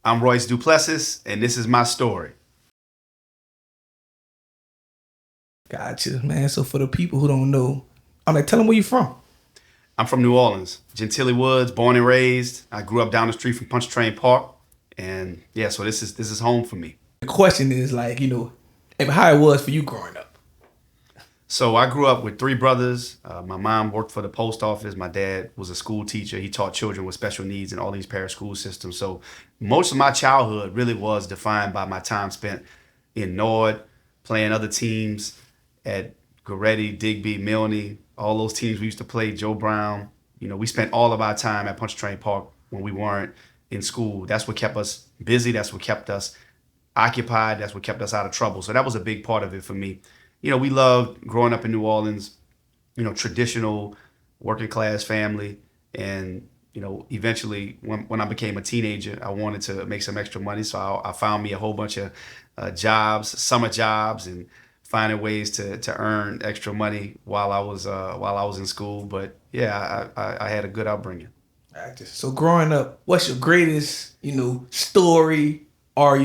I'm Royce Duplessis, and this is my story. Gotcha, man. So for the people who don't know, I'm like, tell them where you from. I'm from New Orleans, Gentilly Woods, born and raised. I grew up down the street from Pontchartrain Park, and yeah, so this is home for me. The question is like, how it was for you growing up. So I grew up with three brothers. My mom worked for the post office. My dad was a school teacher. He taught children with special needs in all these parish school systems. So most of my childhood really was defined by my time spent in Nord, playing other teams at Goretti, Digby, Milne, all those teams we used to play, Joe Brown. We spent all of our time at Pontchartrain Park when we weren't in school. That's what kept us busy. That's what kept us occupied. That's what kept us out of trouble. So that was a big part of it for me. We loved growing up in New Orleans, traditional working class family. And, eventually when I became a teenager, I wanted to make some extra money. So I found me a whole bunch of jobs, summer jobs, and finding ways to earn extra money while I was in school. But yeah, I had a good upbringing. Gotcha. So growing up, what's your greatest, story or,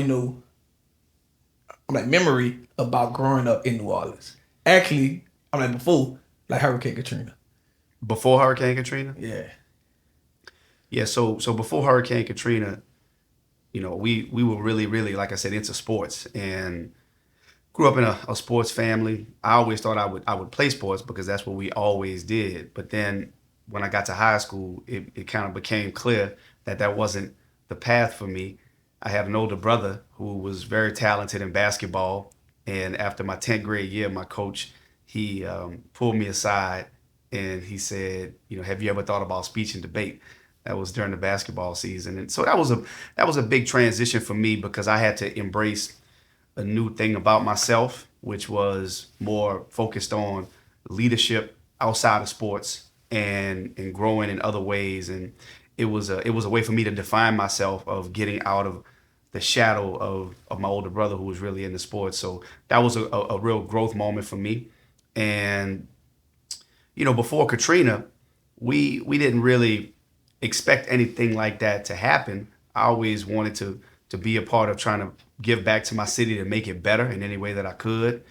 memory about growing up in New Orleans? Actually, before, like Hurricane Katrina. Before Hurricane Katrina? Yeah. Yeah, so before Hurricane Katrina, we were really, like I said, into sports and grew up in a sports family. I always thought I would play sports because that's what we always did. But then when I got to high school, it kind of became clear that that wasn't the path for me. I had an older brother who was very talented in basketball, and after my 10th grade year, my coach he pulled me aside and he said, have you ever thought about speech and debate? That was during the basketball season, and so that was a big transition for me because I had to embrace a new thing about myself, which was more focused on leadership outside of sports and growing in other ways. And it was a way for me to define myself of getting out of the shadow of my older brother who was really into sports. So that was a real growth moment for me. And before Katrina, we didn't really expect anything like that to happen. I always wanted to be a part of trying to give back to my city to make it better in any way that I could.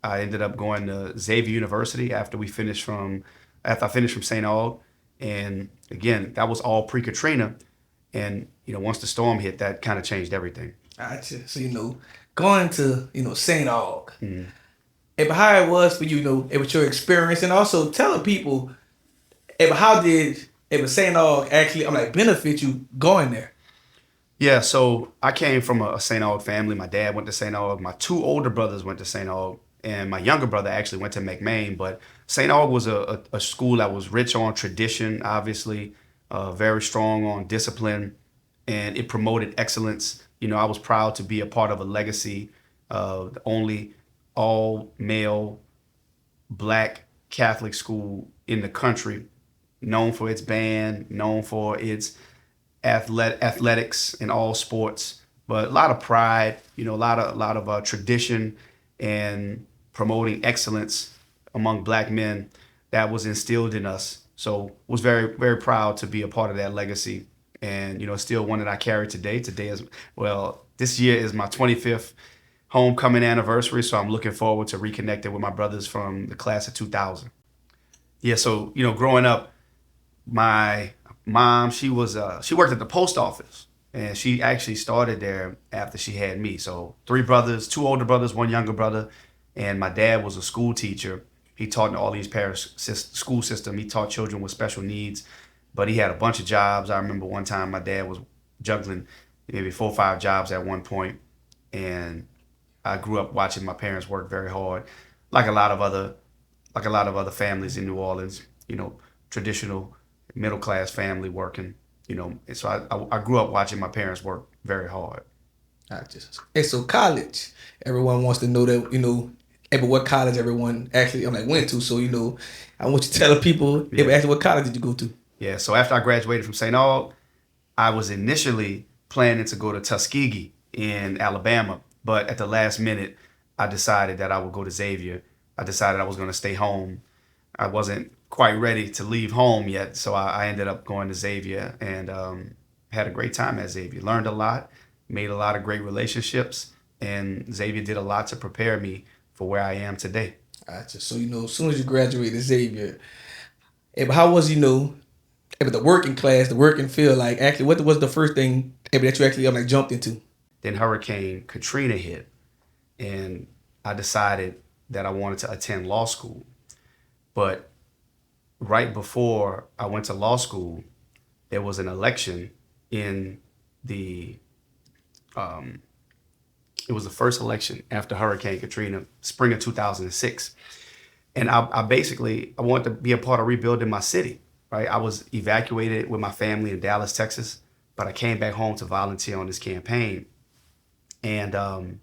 I ended up going to Xavier University after I finished from St Aug, and again that was all pre-Katrina. And once the storm hit, that kind of changed everything. Gotcha. So, going to, St. Aug. If how it was for you, it was your experience, and also telling people, if how did if St. Aug actually, benefit you going there? Yeah, so I came from a St. Aug family. My dad went to St. Aug. My two older brothers went to St. Aug, and my younger brother actually went to McMain. But St. Aug was a school that was rich on tradition, obviously, very strong on discipline, and it promoted excellence. I was proud to be a part of a legacy of the only all male black Catholic school in the country, known for its band, known for its athletics in all sports, but a lot of pride, a lot of tradition and promoting excellence among black men that was instilled in us. So was very, very proud to be a part of that legacy. And, it's still one that I carry today. Today is, well, this year is my 25th homecoming anniversary. So I'm looking forward to reconnecting with my brothers from the class of 2000. Yeah. So, growing up, my mom, she worked at the post office, and she actually started there after she had me. So three brothers, two older brothers, one younger brother, and my dad was a school teacher. He taught in all these parish school system. He taught children with special needs, but he had a bunch of jobs. I remember one time my dad was juggling maybe 4 or 5 jobs at one point, and I grew up watching my parents work very hard, like a lot of other families in New Orleans. Traditional middle class family working. And so I grew up watching my parents work very hard. Gotcha. And so college, everyone wants to know that, what college everyone actually went to. So, I want you to tell the people, Yeah. actually what college did you go to? Yeah. So after I graduated from St. Aug, I was initially planning to go to Tuskegee in Alabama, but at the last minute, I decided that I would go to Xavier. I decided I was going to stay home. I wasn't quite ready to leave home yet, so I ended up going to Xavier and had a great time at Xavier. Learned a lot, made a lot of great relationships, and Xavier did a lot to prepare me for where I am today. Gotcha. So, as soon as you graduated Xavier, but how was, the working class, the working field, like actually what was the first thing that you actually like jumped into? Then Hurricane Katrina hit, and I decided that I wanted to attend law school. But right before I went to law school, there was an election in the, it was the first election after Hurricane Katrina, spring of 2006. And I wanted to be a part of rebuilding my city, right? I was evacuated with my family in Dallas, Texas, but I came back home to volunteer on this campaign. And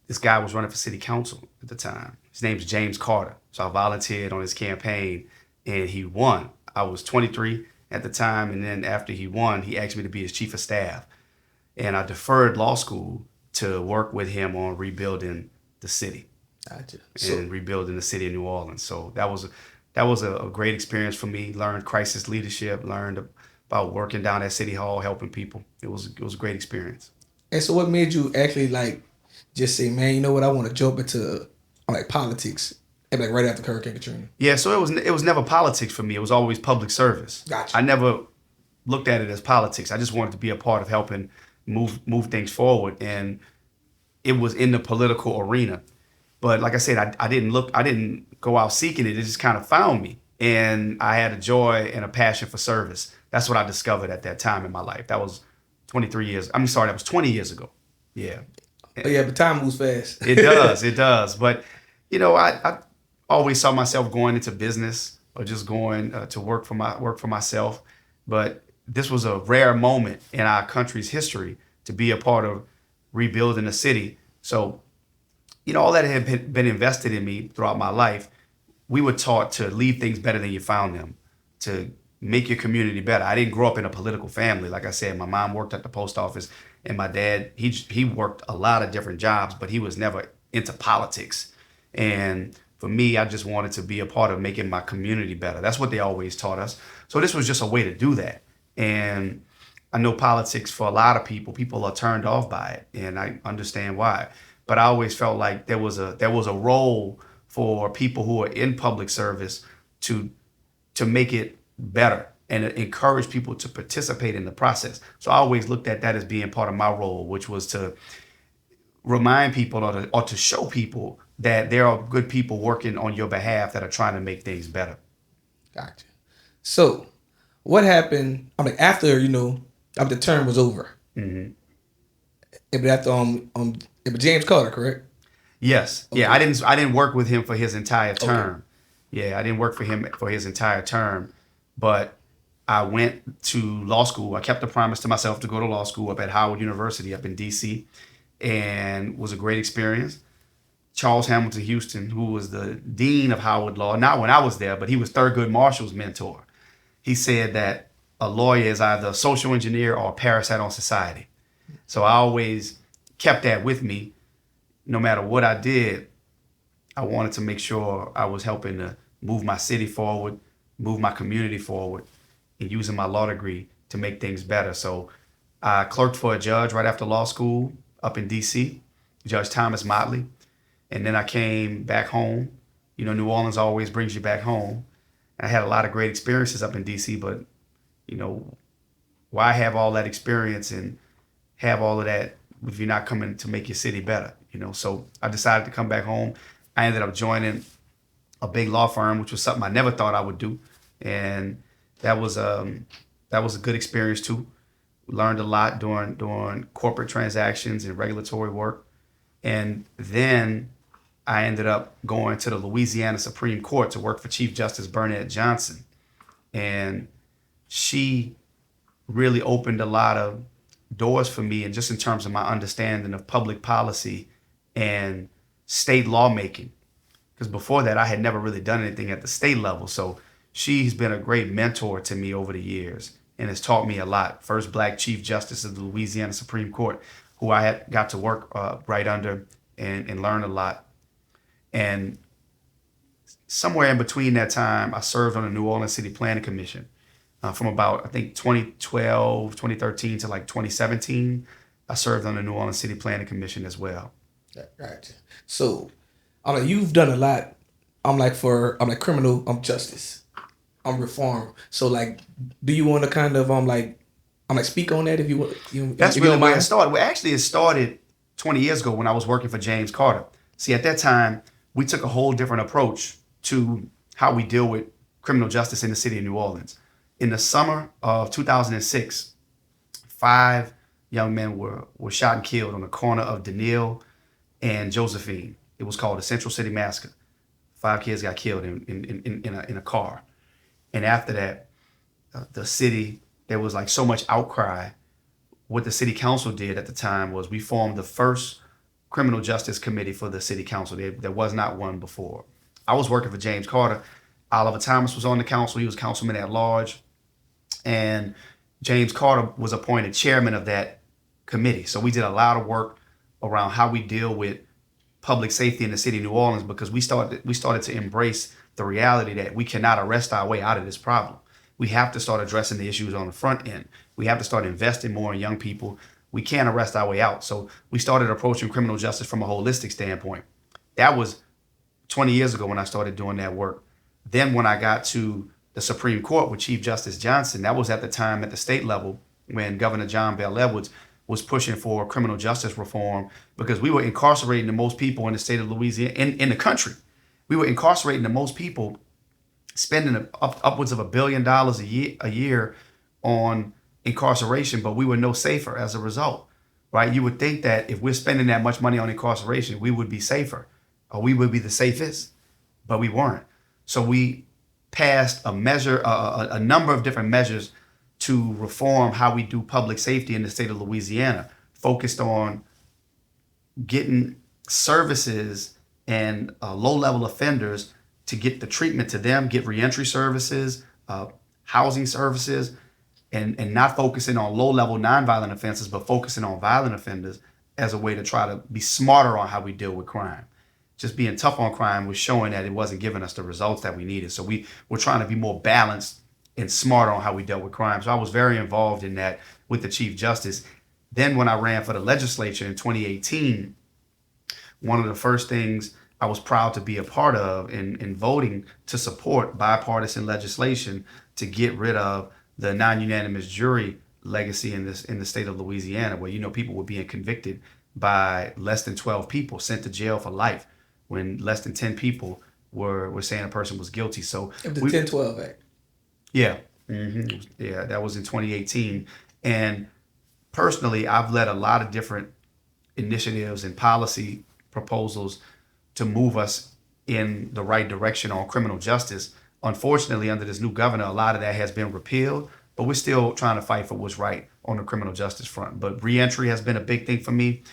this guy was running for city council at the time. His name's James Carter. So I volunteered on his campaign and he won. I was 23 at the time. And then after he won, he asked me to be his chief of staff. And I deferred law school to work with him on rebuilding the city. Gotcha. And rebuilding the city of New Orleans. So that was a great experience for me. Learned crisis leadership, learned about working down at City Hall, helping people. It was a great experience. And so what made you actually like just say, man, you know what, I want to jump into like politics and like right after Hurricane Katrina? Yeah, so it was never politics for me. It was always public service. Gotcha. I never looked at it as politics. I just wanted to be a part of helping move things forward, and it was in the political arena. But like I said, I didn't go out seeking it. It just kind of found me, and I had a joy and a passion for service. That's what I discovered at that time in my life. That was 23 years. I'm sorry, that was 20 years ago. Yeah. Oh, yeah, but time moves fast. It does. But, I always saw myself going into business or just going to work for myself. But this was a rare moment in our country's history to be a part of rebuilding a city. So, all that had been invested in me throughout my life. We were taught to leave things better than you found them, to make your community better. I didn't grow up in a political family. Like I said, my mom worked at the post office, and my dad, he worked a lot of different jobs, but he was never into politics. And for me, I just wanted to be a part of making my community better. That's what they always taught us. So this was just a way to do that. And I know politics, for a lot of people are turned off by it, and I understand why. But I always felt like there was a role for people who are in public service to make it better and encourage people to participate in the process. So I always looked at that as being part of my role, which was to remind people or to show people that there are good people working on your behalf that are trying to make things better. Gotcha. So what happened? I mean, after the term was over. Mm-hmm. But after but James Carter, correct? Yes. Okay. Yeah. I didn't work with him for his entire term. Okay. Yeah, I didn't work for him for his entire term, but I went to law school. I kept the promise to myself to go to law school up at Howard University up in DC, and was a great experience. Charles Hamilton Houston, who was the dean of Howard Law, not when I was there, but he was Thurgood Marshall's mentor. He said that a lawyer is either a social engineer or a parasite on society. So I always kept that with me. No matter what I did, I wanted to make sure I was helping to move my city forward, move my community forward, and using my law degree to make things better. So I clerked for a judge right after law school up in DC, Judge Thomas Motley. And then I came back home. New Orleans always brings you back home. I had a lot of great experiences up in DC, but, why have all that experience and have all of that if you're not coming to make your city better? So I decided to come back home. I ended up joining a big law firm, which was something I never thought I would do. And that was a good experience too. Learned a lot doing corporate transactions and regulatory work. And then I ended up going to the Louisiana Supreme Court to work for Chief Justice Bernette Johnson. And she really opened a lot of doors for me, and just in terms of my understanding of public policy and state lawmaking. Because before that, I had never really done anything at the state level. So she's been a great mentor to me over the years and has taught me a lot. First Black Chief Justice of the Louisiana Supreme Court, who I had got to work right under and learn a lot. And somewhere in between that time, I served on the New Orleans City Planning Commission from about, I think, 2013 to like 2017. I served on the New Orleans City Planning Commission as well. Gotcha. So, I'm like, you've done a lot. I'm like criminal. Justice. I'm reform. So like, do you want to kind of speak on that if you want? That's really where it started. Well, actually, it started 20 years ago when I was working for James Carter. See, at that time, we took a whole different approach to how we deal with criminal justice in the city of New Orleans. In the summer of 2006, 5 young men were shot and killed on the corner of Daniel and Josephine. It was called the Central City Massacre. 5 kids got killed in a car. And after that, the city, there was like so much outcry. What the city council did at the time was we formed the first criminal justice committee for the city council. There was not one before. I was working for James Carter. Oliver Thomas was on the council. He was councilman at large. And James Carter was appointed chairman of that committee. So we did a lot of work around how we deal with public safety in the city of New Orleans, because we started to embrace the reality that we cannot arrest our way out of this problem. We have to start addressing the issues on the front end. We have to start investing more in young people. We can't arrest our way out. So we started approaching criminal justice from a holistic standpoint. That was 20 years ago when I started doing that work. Then when I got to the Supreme Court with Chief Justice Johnson, that was at the time at the state level when Governor John Bell Edwards was pushing for criminal justice reform, because we were incarcerating the most people in the state of Louisiana, in the country. We were incarcerating the most people, spending upwards of $1 billion a year on incarceration, but we were no safer as a result, right? You would think that if we're spending that much money on incarceration, we would be safer, or we would be the safest, but we weren't. So we passed a number of different measures to reform how we do public safety in the state of Louisiana, focused on getting services and low-level offenders to get the treatment to them, get reentry services, housing services, and not focusing on low-level nonviolent offenses, but focusing on violent offenders as a way to try to be smarter on how we deal with crime. Just being tough on crime was showing that it wasn't giving us the results that we needed. So we were trying to be more balanced and smarter on how we dealt with crime. So I was very involved in that with the Chief Justice. Then when I ran for the legislature in 2018, one of the first things I was proud to be a part of in voting to support bipartisan legislation to get rid of the non-unanimous jury legacy in the state of Louisiana, where, people were being convicted by less than 12 people, sent to jail for life, when less than 10 people were saying a person was guilty. So the 1012 Act. Yeah. Mm-hmm. Yeah, that was in 2018. And personally, I've led a lot of different initiatives and policy proposals to move us in the right direction on criminal justice. Unfortunately, under this new governor, a lot of that has been repealed, but we're still trying to fight for what's right on the criminal justice front. But reentry has been a big thing for me.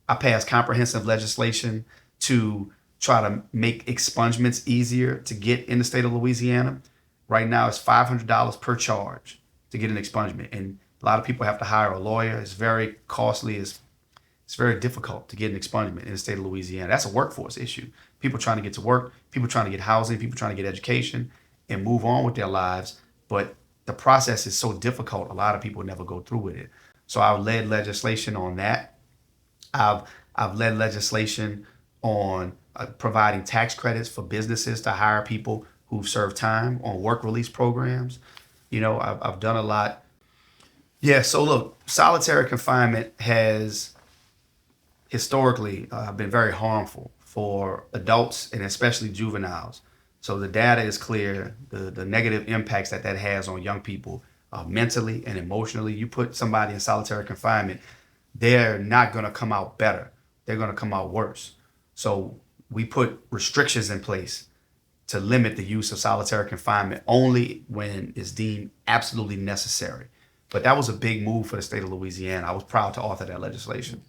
I passed comprehensive legislation to try to make expungements easier to get in the state of Louisiana. Right now, it's $500 per charge to get an expungement. And a lot of people have to hire a lawyer. It's very costly. It's very difficult to get an expungement in the state of Louisiana. That's a workforce issue. People trying to get to work, people trying to get housing, people trying to get education and move on with their lives. But the process is so difficult, a lot of people never go through with it. So I've led legislation on that. I've led legislation on providing tax credits for businesses to hire people who've served time on work release programs. I've done a lot. Yeah, so look, solitary confinement has historically been very harmful for adults and especially juveniles. So the data is clear, the negative impacts that has on young people mentally and emotionally. You put somebody in solitary confinement, they're not going to come out better. They're going to come out worse. So we put restrictions in place to limit the use of solitary confinement only when it's deemed absolutely necessary. But that was a big move for the state of Louisiana. I was proud to author that legislation.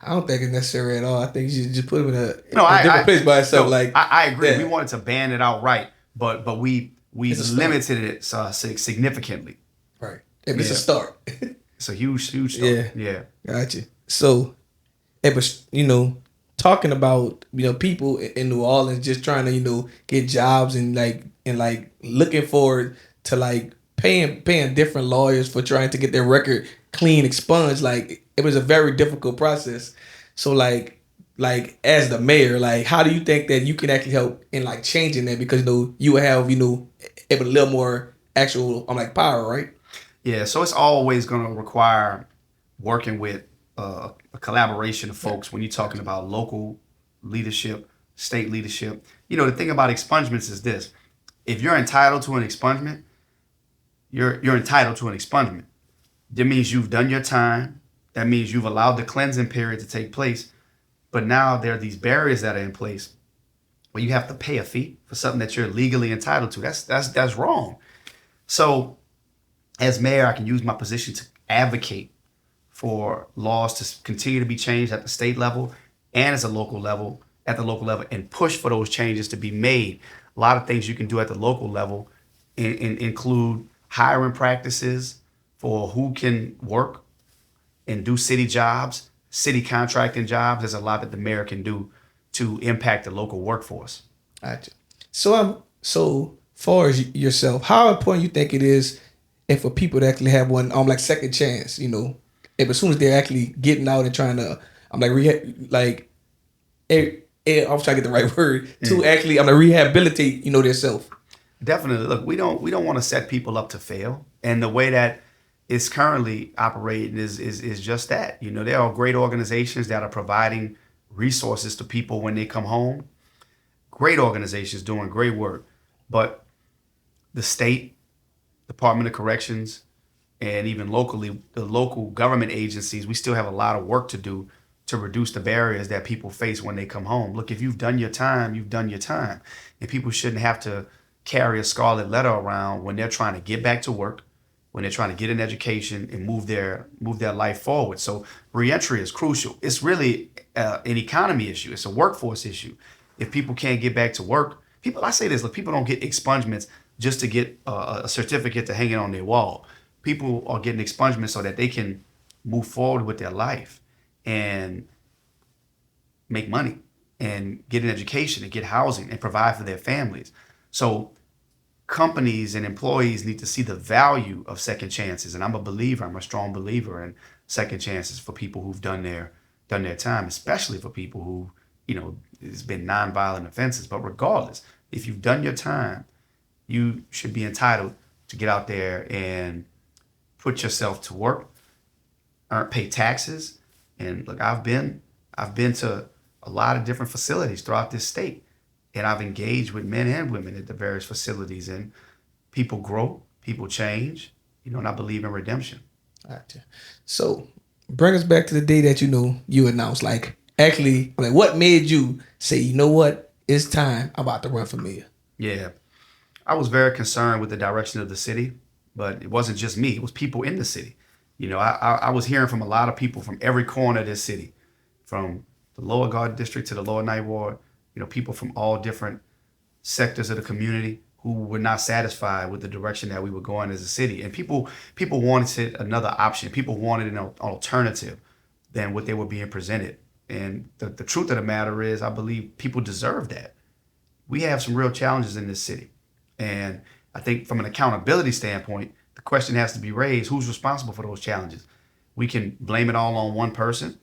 I don't think it's necessary at all. I think you should just put them in a different place by itself. I agree. Yeah. We wanted to ban it outright, but we limited it significantly. Right. It's a start. It's a huge start. Yeah. Gotcha. So, talking about people in New Orleans just trying to get jobs and looking forward to paying different lawyers for trying to get their record clean, expunge. Like it was a very difficult process. So like as the mayor, like how do you think that you can actually help in like changing that? Because you would have a little more actual like power, right? Yeah, so it's always going to require working with a collaboration of Yeah. folks when you're talking about local leadership, state leadership. The thing about expungements is this: if you're entitled to an expungement, you're entitled to an expungement. That means you've done your time. That means you've allowed the cleansing period to take place. But now there are these barriers that are in place where you have to pay a fee for something that you're legally entitled to. That's wrong. So as mayor, I can use my position to advocate for laws to continue to be changed at the state level and as a local level, at the local level, and push for those changes to be made. A lot of things you can do at the local level include hiring practices for who can work and do city jobs, city contracting jobs. There's a lot that the mayor can do to impact the local workforce. Gotcha. So far as yourself, how important you think it is if for people to actually have one like second chance, if as soon as they're actually getting out and trying to I'm trying to get the right word to actually rehabilitate, themselves. Definitely. Look, we don't want to set people up to fail. And the way that it's currently operating is just that. There are great organizations that are providing resources to people when they come home. Great organizations doing great work. But the state, Department of Corrections, and even locally, the local government agencies, we still have a lot of work to do to reduce the barriers that people face when they come home. Look, if you've done your time, you've done your time. And people shouldn't have to carry a scarlet letter around when they're trying to get back to work, when they're trying to get an education and move their life forward. So reentry is crucial. It's really an economy issue. It's a workforce issue. If people can't get back to work, I say this, look, people don't get expungements just to get a certificate to hang it on their wall. People are getting expungements so that they can move forward with their life and make money and get an education and get housing and provide for their families. So companies and employees need to see the value of second chances. And I'm a strong believer in second chances for people who've done their time, especially for people who, it's been nonviolent offenses. But regardless, if you've done your time, you should be entitled to get out there and put yourself to work, pay taxes. And look, I've been to a lot of different facilities throughout this state, and I've engaged with men and women at the various facilities, and people grow, people change, and I believe in redemption. Gotcha. So bring us back to the day that you announced, what made you say, you know what, it's time, I'm about to run for mayor? Yeah, I was very concerned with the direction of the city, but it wasn't just me, it was people in the city. I was hearing from a lot of people from every corner of this city, from the Lower Garden District to the Lower Ninth Ward, people from all different sectors of the community who were not satisfied with the direction that we were going as a city. And people wanted another option. People wanted an alternative than what they were being presented. And the truth of the matter is, I believe people deserve that. We have some real challenges in this city. And I think from an accountability standpoint, the question has to be raised, who's responsible for those challenges? We can blame it all on one person,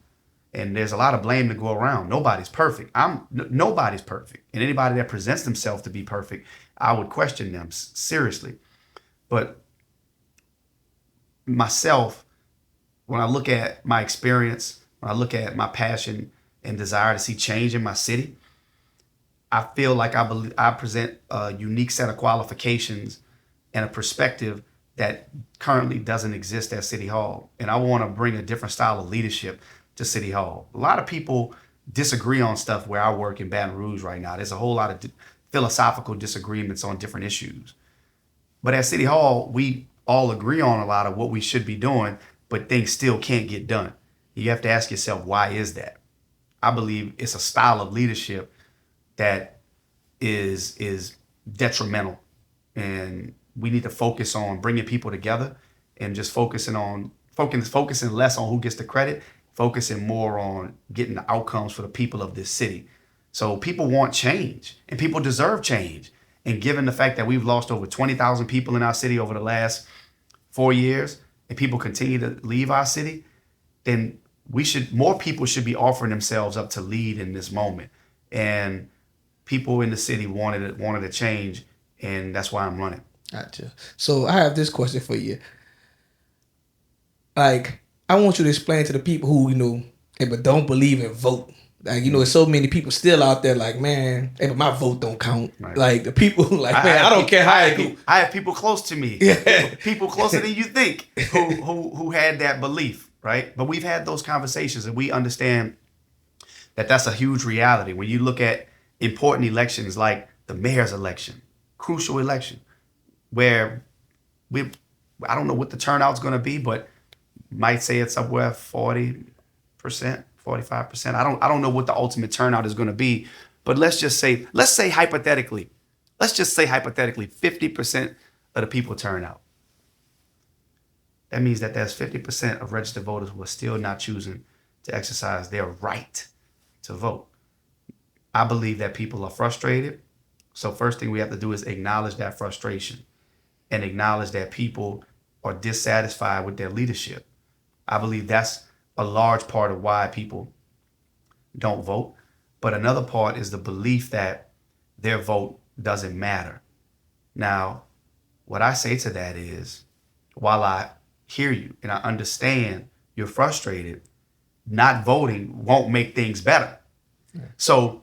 and there's a lot of blame to go around. Nobody's perfect. Nobody's perfect. And anybody that presents themselves to be perfect, I would question them seriously. But myself, when I look at my experience, when I look at my passion and desire to see change in my city, I feel like I present a unique set of qualifications and a perspective that currently doesn't exist at City Hall. And I want to bring a different style of leadership to City Hall. A lot of people disagree on stuff where I work in Baton Rouge right now. There's a whole lot of philosophical disagreements on different issues. But at City Hall, we all agree on a lot of what we should be doing, but things still can't get done. You have to ask yourself, why is that? I believe it's a style of leadership that is detrimental, and we need to focus on bringing people together and just focusing less on who gets the credit, focusing more on getting the outcomes for the people of this city. So people want change, and people deserve change. And given the fact that we've lost over 20,000 people in our city over the last 4 years, and people continue to leave our city, then more people should be offering themselves up to lead in this moment. And people in the city wanted to change, and that's why I'm running. Gotcha. So I have this question for you. Like, I want you to explain to the people who, but don't believe in vote. Like, there's so many people still out there like, man, but my vote don't count. Right. Like, the people like, I don't care how I do. I have people close to me, people closer than you think, who had that belief, right? But we've had those conversations, and we understand that that's a huge reality. When you look at important elections like the mayor's election, crucial election, where I don't know what the turnout's going to be, but might say it's somewhere 40%, 45%. I don't know what the ultimate turnout is going to be, but let's say hypothetically 50% of the people turn out. That means that there's 50% of registered voters who are still not choosing to exercise their right to vote. I believe that people are frustrated. So first thing we have to do is acknowledge that frustration and acknowledge that people are dissatisfied with their leadership. I believe that's a large part of why people don't vote. But another part is the belief that their vote doesn't matter. Now, what I say to that is, while I hear you and I understand you're frustrated, not voting won't make things better. Yeah. So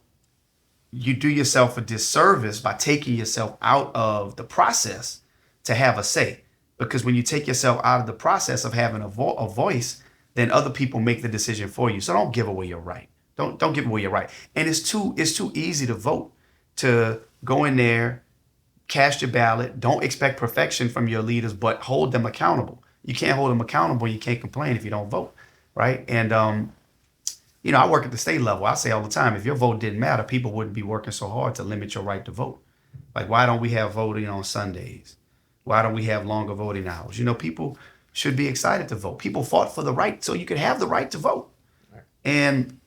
you do yourself a disservice by taking yourself out of the process to have a say. Because when you take yourself out of the process of having a voice, then other people make the decision for you. So don't give away your right. Don't give away your right. And it's too easy to vote, to go in there, cast your ballot. Don't expect perfection from your leaders, but hold them accountable. You can't hold them accountable. You can't complain if you don't vote, right? And I work at the state level. I say all the time, if your vote didn't matter, people wouldn't be working so hard to limit your right to vote. Like, why don't we have voting on Sundays? Why don't we have longer voting hours? People should be excited to vote. People fought for the right so you could have the right to vote. Right. And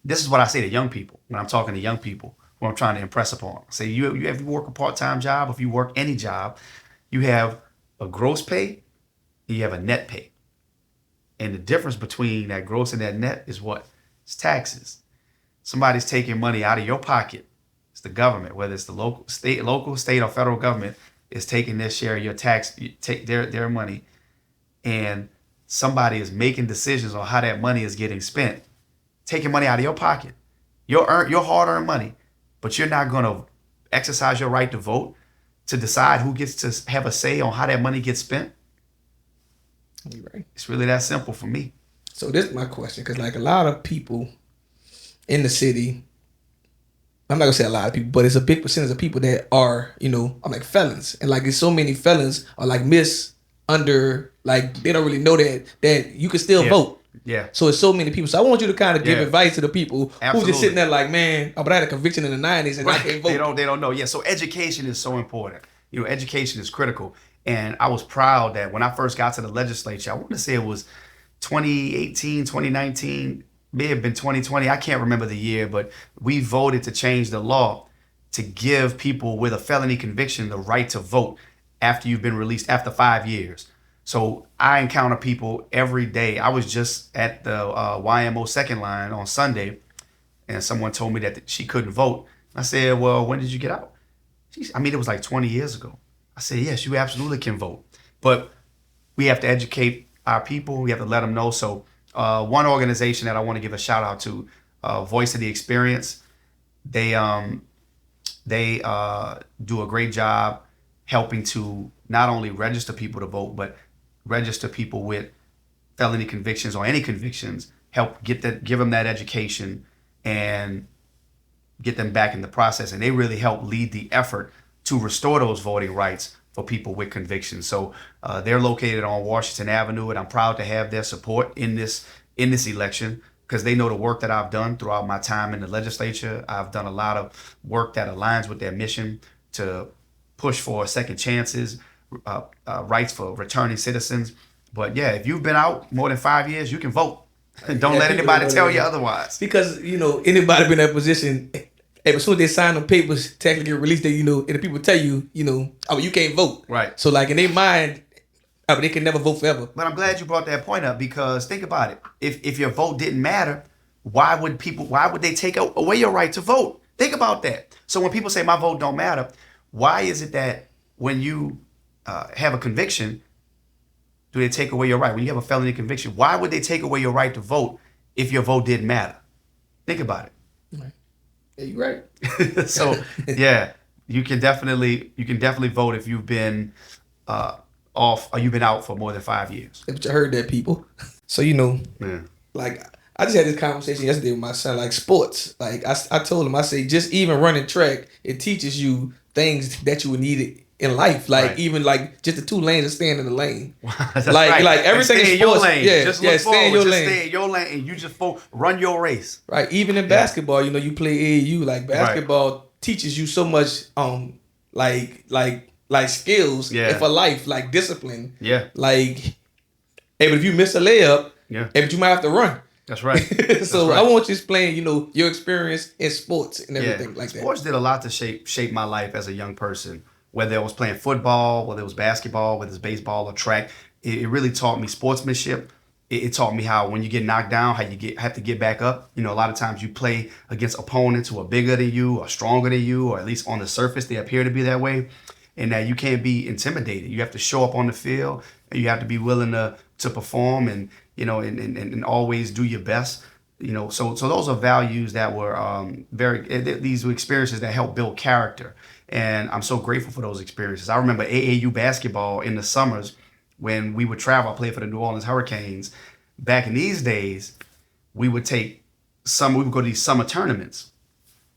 this is what I say to young people when I'm talking to young people who I'm trying to impress upon. I say, you work a part-time job, if you work any job, you have a gross pay and you have a net pay. And the difference between that gross and that net is what? It's taxes. Somebody's taking money out of your pocket. It's the government, whether it's the local, state, or federal government, is taking their share of your tax, you take their money, and somebody is making decisions on how that money is getting spent, taking money out of your pocket, your hard-earned money, but you're not going to exercise your right to vote to decide who gets to have a say on how that money gets spent. You're right. It's really that simple for me. So this is my question, because like a lot of people in the city, I'm not gonna say a lot of people, but it's a big percentage of people that are, I'm like felons, and like there's so many felons are like like they don't really know that you can still vote. Yeah. So it's so many people. So I want you to kind of give advice to the people Absolutely. who just sitting there like, man, but I had a conviction in the 90s and I can't vote. They don't know. Yeah. So education is so important. Education is critical. And I was proud that when I first got to the legislature, I want to say it was 2018, 2019. May have been 2020. I can't remember the year, but we voted to change the law to give people with a felony conviction the right to vote after you've been released after 5 years. So I encounter people every day. I was just at the YMO second line on Sunday, and someone told me that she couldn't vote. I said, well, when did you get out? It was like 20 years ago. I said, yes, you absolutely can vote. But we have to educate our people. We have to let them know. So one organization that I want to give a shout out to, Voice of the Experience, they do a great job helping to not only register people to vote, but register people with felony convictions or any convictions, help give them that education and get them back in the process. And they really help lead the effort to restore those voting rights for people with convictions. So they're located on Washington Avenue, and I'm proud to have their support in this election because they know the work that I've done throughout my time in the legislature. I've done a lot of work that aligns with their mission to push for second chances, rights for returning citizens. But yeah, if you've been out more than 5 years, you can vote. Don't let anybody tell you otherwise. Because, anybody been in that position, as soon as they sign the papers, technically get released, and the people tell you, you can't vote. Right. So like in their mind, But they can never vote forever. But I'm glad you brought that point up, because think about it. If your vote didn't matter, why would they take away your right to vote? Think about that. So when people say my vote don't matter, why is it that when you have a conviction, do they take away your right? When you have a felony conviction, why would they take away your right to vote if your vote didn't matter? Think about it. Right. Yeah, you're right. So yeah, you can definitely vote if you've been off, or you've been out for more than 5 years. But you heard that, people. So yeah. Like I just had this conversation yesterday with my son. Like sports, like I told him, I say just even running track, it teaches you things that you would need in life. Like right. Even like just the 2 lanes and staying in the lane. That's right. Like everything in sports. Your lane. Yeah, just stay in your lane. Stay in your lane, and you just run your race. Right. Even in basketball, you play AAU. Like basketball teaches you so much. Like skills for life, like discipline. Yeah. Like, hey, but if you miss a layup, but you might have to run. That's right. So I want you to explain, your experience in sports and everything like that. Sports did a lot to shape my life as a young person. Whether I was playing football, whether it was basketball, whether it's baseball or track, it really taught me sportsmanship. It taught me how when you get knocked down, how you have to get back up. A lot of times you play against opponents who are bigger than you or stronger than you, or at least on the surface they appear to be that way. And that you can't be intimidated. You have to show up on the field, and you have to be willing to perform and always do your best. So those are values that were these were experiences that help build character. And I'm so grateful for those experiences. I remember AAU basketball in the summers when we would travel. I played for the New Orleans Hurricanes. Back in these days, we would go to these summer tournaments.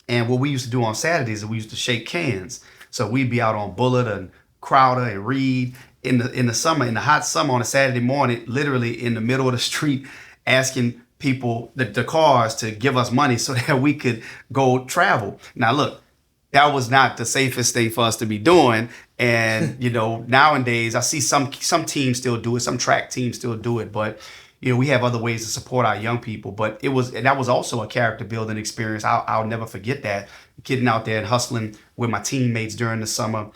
And what we used to do on Saturdays is we used to shake cans. So we'd be out on Bullard and Crowder and Reed in the summer, in the hot summer on a Saturday morning, literally in the middle of the street, asking people, the cars, to give us money so that we could go travel. Now look, that was not the safest thing for us to be doing. And nowadays I see some teams still do it, some track teams still do it, but we have other ways to support our young people. But that was also a character building experience. I'll never forget that, getting out there and hustling with my teammates during the summer,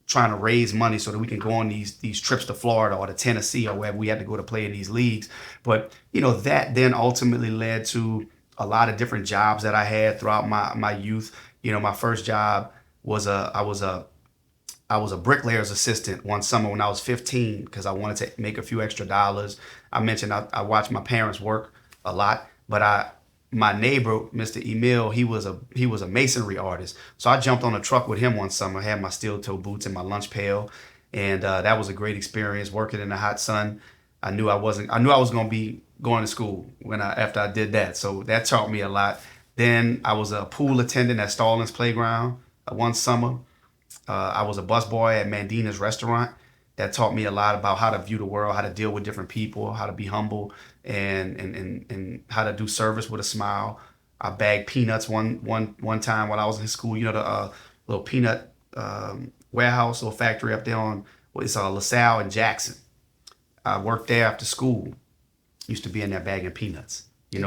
trying to raise money so that we can go on these trips to Florida or to Tennessee or wherever we had to go to play in these leagues. But that then ultimately led to a lot of different jobs that I had throughout my youth. My first job was I was a bricklayer's assistant one summer when I was 15 because I wanted to make a few extra dollars. I mentioned I watched my parents work a lot, but my neighbor, Mr. Emil, he was a masonry artist. So I jumped on a truck with him one summer, had my steel toe boots and my lunch pail, and that was a great experience working in the hot sun. I knew I was going to be going to school after I did that. So that taught me a lot. Then I was a pool attendant at Stallings Playground one summer. I was a busboy at Mandina's restaurant. That taught me a lot about how to view the world, how to deal with different people, how to be humble, and how to do service with a smile. I bagged peanuts one time while I was in school. The little peanut warehouse, little factory up there on LaSalle and Jackson. I worked there after school. Used to be in there bagging peanuts. You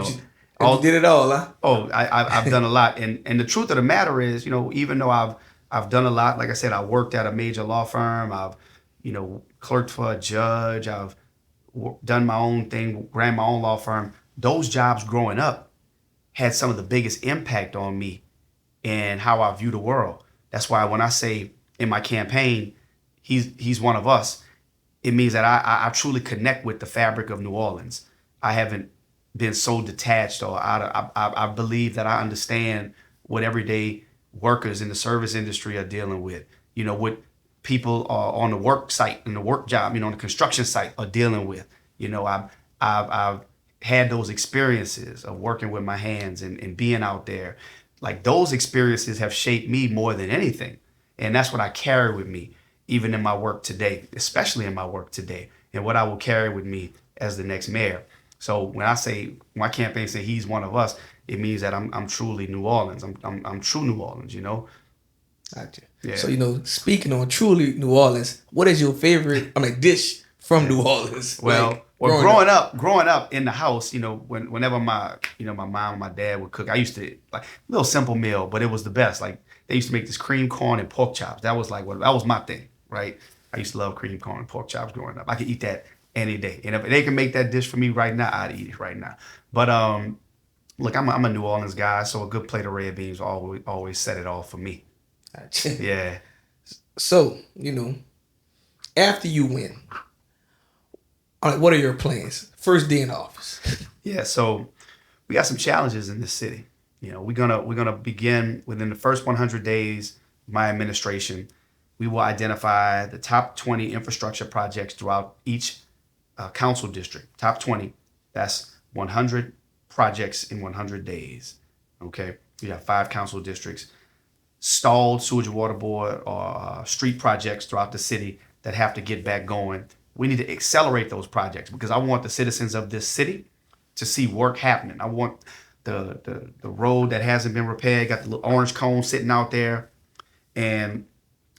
did it all, huh? Oh, I've done a lot, and the truth of the matter is, even though I've done a lot. Like I said, I worked at a major law firm. I've, clerked for a judge. I've done my own thing, ran my own law firm. Those jobs growing up had some of the biggest impact on me and how I view the world. That's why when I say in my campaign, he's one of us, it means that I truly connect with the fabric of New Orleans. I haven't been so detached or out of, I believe that I understand what everyday workers in the service industry are dealing with, what people are on the work site and the work job, on the construction site are dealing with. I've had those experiences of working with my hands and being out there. Like those experiences have shaped me more than anything. And that's what I carry with me, even in my work today, especially in my work today, and what I will carry with me as the next mayor. So when I say my campaign say he's one of us, it means that I'm truly New Orleans. I'm true New Orleans, Gotcha. Yeah. So speaking on truly New Orleans, what is your favorite dish from New Orleans? Well, growing up in the house, whenever my my mom and my dad would cook, I used to like a little simple meal, but it was the best. Like they used to make this cream corn and pork chops. That was my thing, right? I used to love cream corn and pork chops growing up. I could eat that any day. And if they can make that dish for me right now, I'd eat it right now. But look, I'm a New Orleans guy, so a good plate of red beans always set it off for me. Gotcha. Yeah. So, after you win, what are your plans? First day in office. Yeah, so we got some challenges in this city. We're gonna begin within the first 100 days of my administration. We will identify the top 20 infrastructure projects throughout each council district. Top 20. That's 100 projects in 100 days. Okay, we have 5 council districts. Stalled sewage and water board or street projects throughout the city that have to get back going. We need to accelerate those projects because I want the citizens of this city to see work happening. I want the road that hasn't been repaired, got the little orange cone sitting out there, and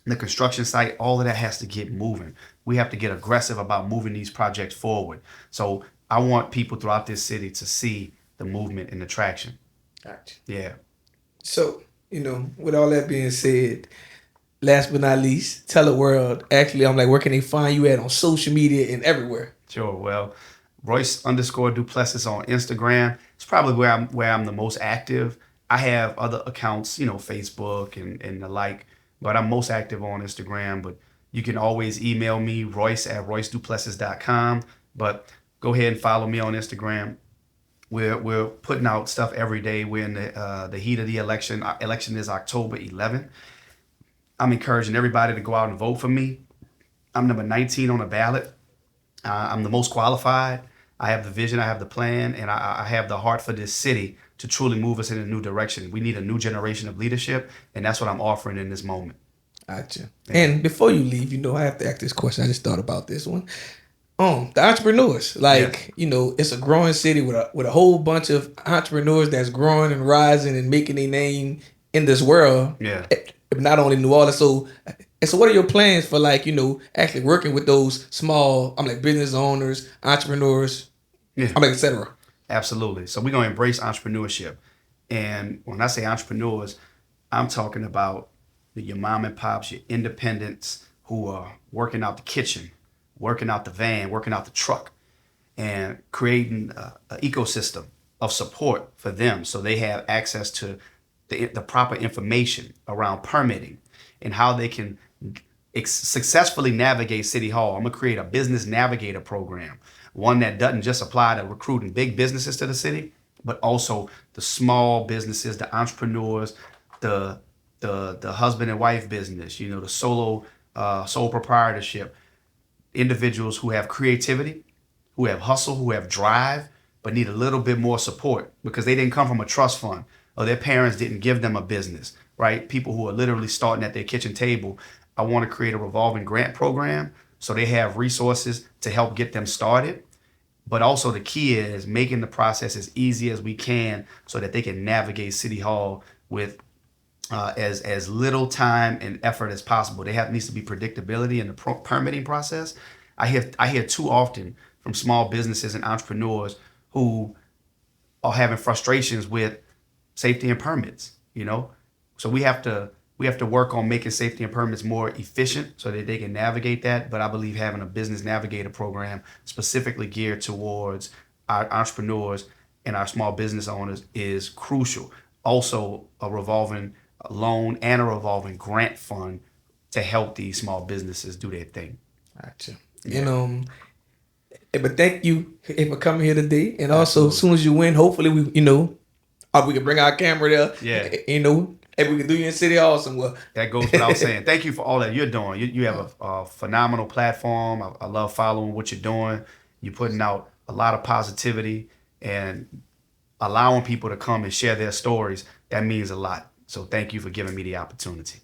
the construction site, all of that has to get moving. We have to get aggressive about moving these projects forward. So I want people throughout this city to see the movement and the traction. Gotcha. Yeah. So, with all that being said, last but not least, tell the world, actually, where can they find you at on social media and everywhere? Sure. Well, Royce_Duplessis on Instagram. It's probably where I'm the most active. I have other accounts, Facebook and the like, but I'm most active on Instagram. But you can always email me, Royce@RoyceDuplessis.com. But go ahead and follow me on Instagram. We're putting out stuff every day. We're in the heat of the election. Our election is October 11th. I'm encouraging everybody to go out and vote for me. I'm number 19 on the ballot. I'm the most qualified. I have the vision, I have the plan, and I have the heart for this city to truly move us in a new direction. We need a new generation of leadership, and that's what I'm offering in this moment. Gotcha. Yeah. And before you leave, I have to ask this question. I just thought about this one. The entrepreneurs, it's a growing city with a whole bunch of entrepreneurs that's growing and rising and making a name in this world. Yeah. Not only New Orleans. So what are your plans for actually working with those small, business owners, entrepreneurs, et cetera? Absolutely. So we're going to embrace entrepreneurship. And when I say entrepreneurs, I'm talking about your mom and pops, your independents who are working out the kitchen, working out the van, working out the truck, and creating an ecosystem of support for them so they have access to the proper information around permitting and how they can successfully navigate City Hall. I'm going to create a business navigator program, one that doesn't just apply to recruiting big businesses to the city, but also the small businesses, the entrepreneurs, the husband and wife business, the sole proprietorship, individuals who have creativity, who have hustle, who have drive, but need a little bit more support because they didn't come from a trust fund or their parents didn't give them a business, right? People who are literally starting at their kitchen table. I want to create a revolving grant program so they have resources to help get them started. But also the key is making the process as easy as we can so that they can navigate City Hall with as little time and effort as possible. Needs to be predictability in the permitting process. I hear too often from small businesses and entrepreneurs who are having frustrations with safety and permits. So we have to work on making safety and permits more efficient so that they can navigate that. But I believe having a business navigator program specifically geared towards our entrepreneurs and our small business owners is crucial. Also, a revolving loan and a revolving grant fund to help these small businesses do their thing. Gotcha. Yeah. But thank you for coming here today. And also, as soon as you win, hopefully we can bring our camera there. Yeah. And we can do you in City Hall somewhere. That goes without saying. Thank you for all that you're doing. You have a phenomenal platform. I love following what you're doing. You're putting out a lot of positivity and allowing people to come and share their stories. That means a lot. So thank you for giving me the opportunity.